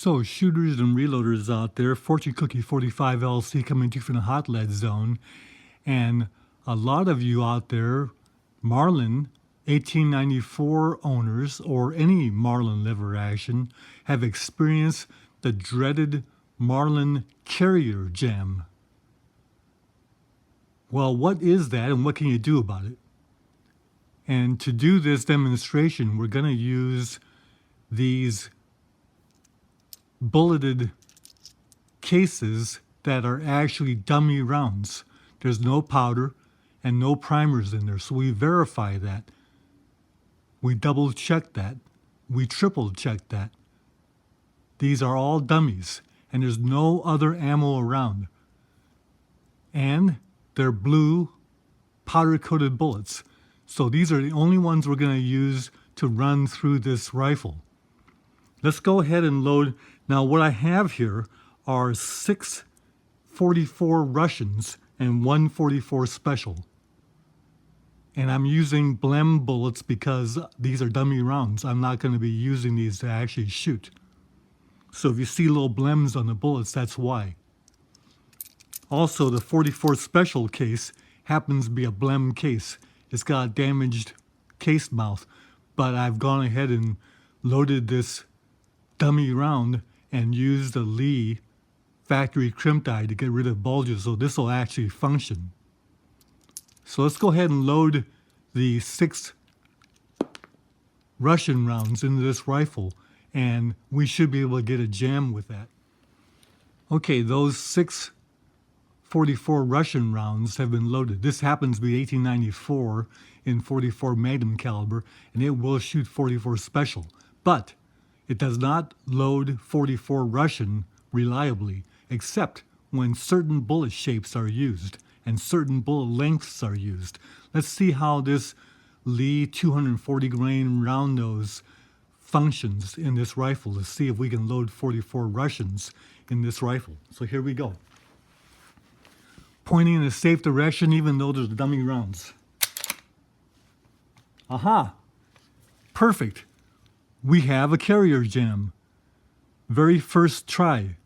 So, shooters and reloaders out there, Fortune Cookie 45 LC coming to you from the hot lead zone. And a lot of you out there, Marlin 1894 owners or any Marlin lever action, have experienced the dreaded Marlin carrier jam. Well, what is that and what can you do about it? And to do this demonstration, we're going to use these bulleted cases that are actually dummy rounds. There's no powder and no primers in there, so we verify that. We double check that. We triple check that. These are all dummies, and there's no other ammo around. And they're blue powder-coated bullets. So these are the only ones we're going to use to run through this rifle. Let's go ahead and load. Now what I have here are 6 44 Russians and 1 44 Special. And I'm using blem bullets because these are dummy rounds. I'm not going to be using these to actually shoot. So if you see little blems on the bullets, that's why. Also, the 44 Special case happens to be a blem case. It's got a damaged case mouth, but I've gone ahead and loaded this dummy round and used a Lee factory crimp die to get rid of bulges, so this will actually function. So let's go ahead and load the 6 Russian rounds into this rifle, and we should be able to get a jam with that. Okay, those 6 44 Russian rounds have been loaded. This happens to be 1894 in 44 Magnum caliber, and it will shoot 44 Special, but it does not load 44 Russian reliably, except when certain bullet shapes are used and certain bullet lengths are used. Let's see how this Lee 240 grain round nose functions in this rifle. Let's see if we can load 44 Russians in this rifle. So here we go. Pointing in a safe direction even though there's dummy rounds. Aha! Perfect. We have a carrier jam. Very first try.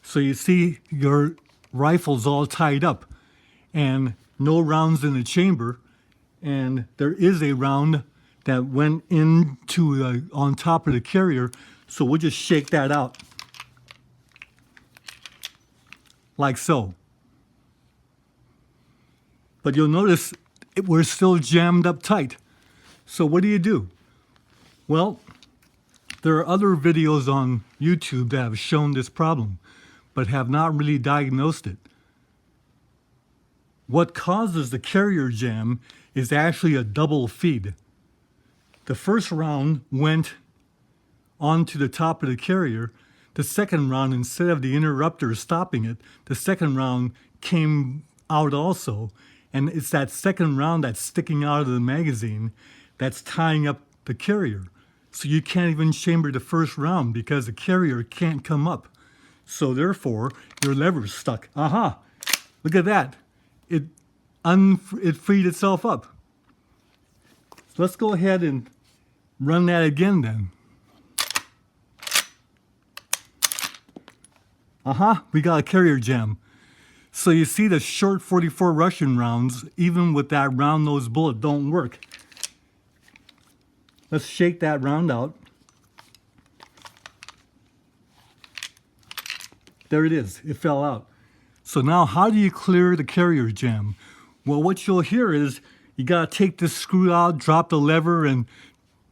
So you see your rifle's all tied up and no rounds in the chamber, and there is a round that went into on top of the carrier, so we'll just shake that out like so. But you'll notice we're still jammed up tight. So what do? Well, there are other videos on YouTube that have shown this problem, but have not really diagnosed it. What causes the carrier jam is actually a double feed. The first round went onto the top of the carrier. The second round, instead of the interrupter stopping it, the second round came out also. And it's that second round that's sticking out of the magazine that's tying up the carrier. So you can't even chamber the first round because the carrier can't come up. So therefore, your lever's stuck. Aha! Look at that. It freed itself up. So let's go ahead and run that again then. Aha! We got a carrier jam. So you see the short 44 Russian rounds, even with that round nose bullet, don't work. Let's shake that round out. There it is, it fell out. So now how do you clear the carrier jam? Well, what you'll hear is you gotta take this screw out, drop the lever, and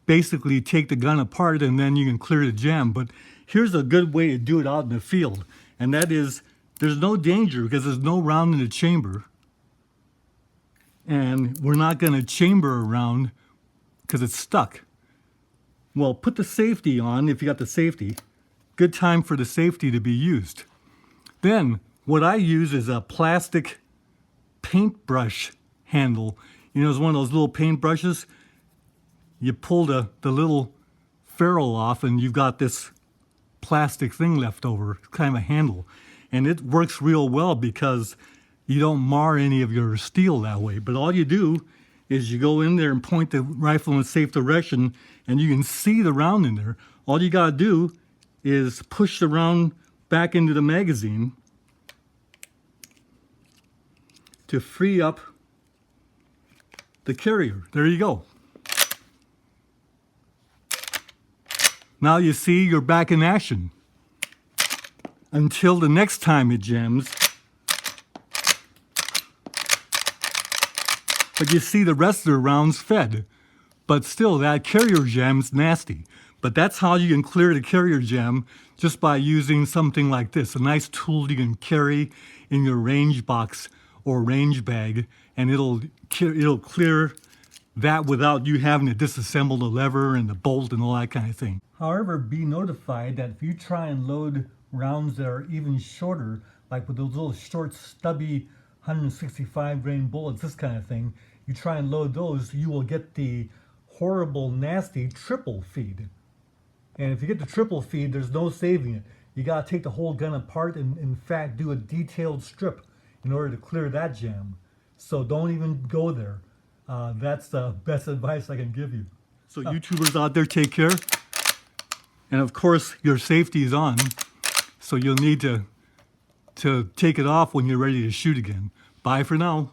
basically take the gun apart, and then you can clear the jam. But here's a good way to do it out in the field, and that is there's no danger because there's no round in the chamber. And we're not going to chamber a round because it's stuck. Well, put the safety on if you got the safety. Good time for the safety to be used. Then what I use is a plastic paintbrush handle. You know, it's one of those little paintbrushes. You pull the little ferrule off and you've got this plastic thing left over. It's kind of a handle. And it works real well because you don't mar any of your steel that way. But all you do is you go in there and point the rifle in a safe direction, and you can see the round in there. All you got to do is pushed around back into the magazine to free up the carrier. There you go. Now you see you're back in action. Until the next time it jams. But you see the rest of the rounds fed. But still, that carrier jam's nasty. But that's how you can clear the carrier jam, just by using something like this. A nice tool you can carry in your range box or range bag, and it'll clear that without you having to disassemble the lever and the bolt and all that kind of thing. However, be notified that if you try and load rounds that are even shorter, like with those little short stubby 165 grain bullets, this kind of thing, you try and load those, you will get the horrible, nasty triple feed. And if you get the triple feed, there's no saving it. You gotta take the whole gun apart and in fact do a detailed strip in order to clear that jam. So don't even go there. That's the best advice I can give you. So YouTubers out there, take care. And of course, your safety is on. So you'll need to take it off when you're ready to shoot again. Bye for now.